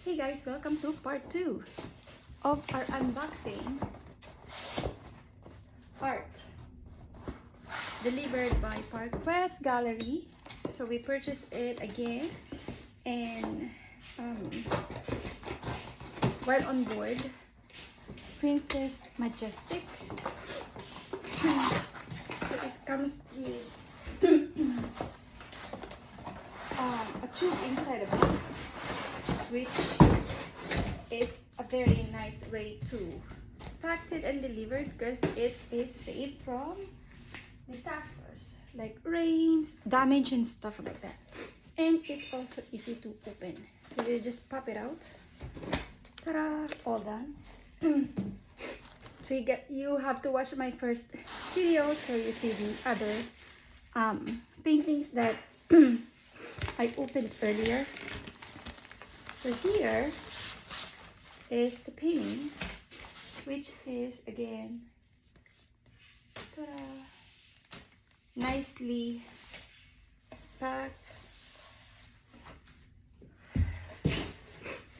Hey guys, welcome to part 2 of our unboxing art delivered by Park West Gallery. So we purchased it again, and while on board, Princess Majestic. So it comes with a tube inside of this, which is a very nice way to pack it and deliver it because it is safe from disasters like rains, damage, and stuff like that. And it's also easy to open. So you just pop it out. Ta-da! All done. So you have to watch my first video so you see the other paintings that I opened earlier. So here is the painting, which is again nicely packed.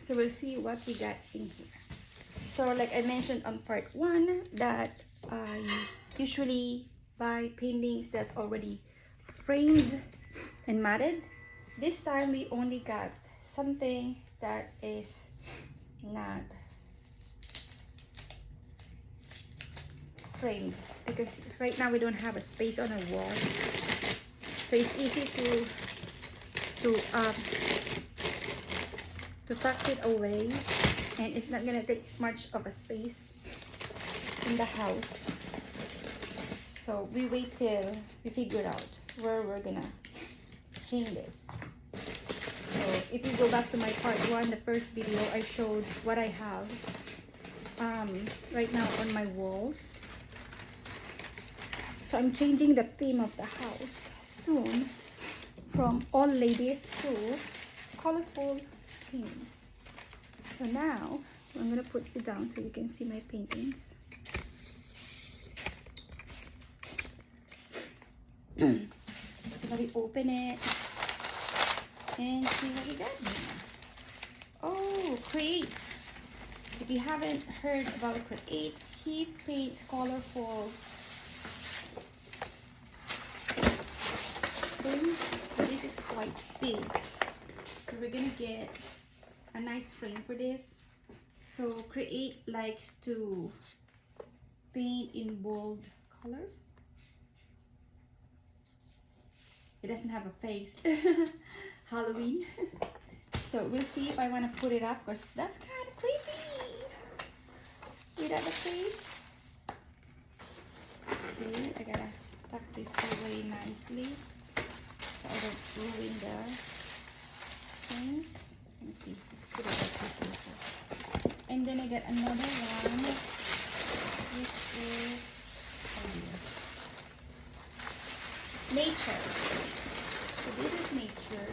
So we'll see what we got in here. So like I mentioned on part 1 that I usually buy paintings that's already framed and matted. This time we only got something that is not framed because right now we don't have a space on our wall, so it's easy to tuck it away, and it's not gonna take much of a space in the house. So we wait till we figure out where we're gonna hang this. So if you go back to my part 1, the first video, I showed what I have right now on my walls. So I'm changing the theme of the house soon from all ladies to colorful paintings. So now I'm gonna put it down so you can see my paintings. So now we open it and see what we got here. Oh, Create. If you haven't heard about Create, he paints colorful things. So this is quite big. So we're gonna get a nice frame for this. So Create likes to paint in bold colors. It doesn't have a face. Halloween. So we'll see if I want to put it up because that's kind of creepy without a face. Okay, I gotta tuck this away nicely so I don't ruin the things. Let me see. Let's put it like this also. And then I get another one, which is nature. So this is nature.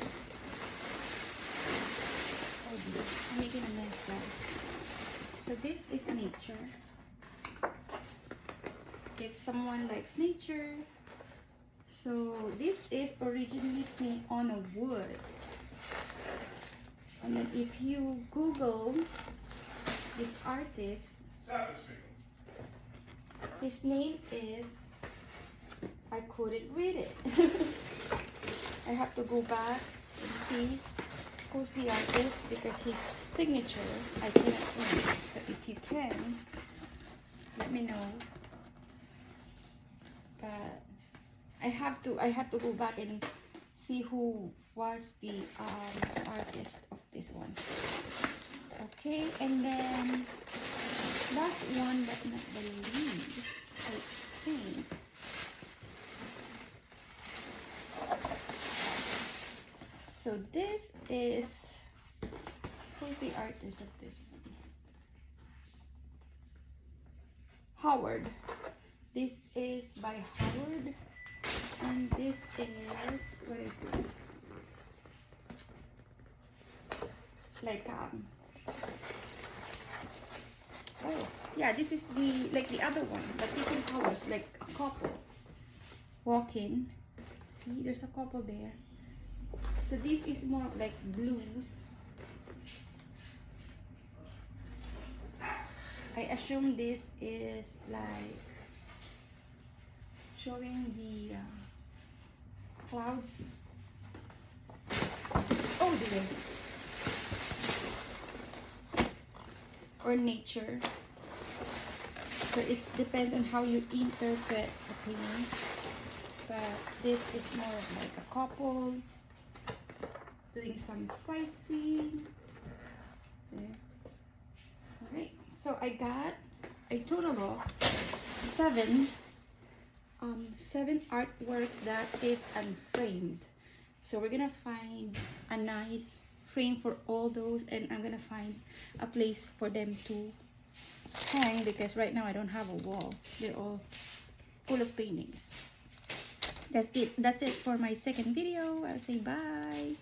Oh dear, I'm making a mess now. So this is nature. If someone likes nature. So this is originally painted on a wood. And then if you Google this artist, his name is, I couldn't read it. I have to go back and see who's the artist because his signature I cannot read. So if you can, let me know. But I have to go back and see who was the artist of this one. Okay, and then last one but not the least, I think. So this is, who's the artist of this one? Howard. This is by Howard, and this is, what is this? Like oh yeah, this is the like the other one, but this is Howard's, like a couple walking. See, there's a couple there. So this is more like blues. I assume this is like showing the clouds. Oh dear. Or nature. So it depends on how you interpret the painting. But this is more of like a couple doing some sightseeing. There. Alright, so I got a total of seven artworks that is unframed. So we're gonna find a nice frame for all those, and I'm gonna find a place for them to hang, because right now I don't have a wall. They're all full of paintings. That's it for my second video. I'll say bye.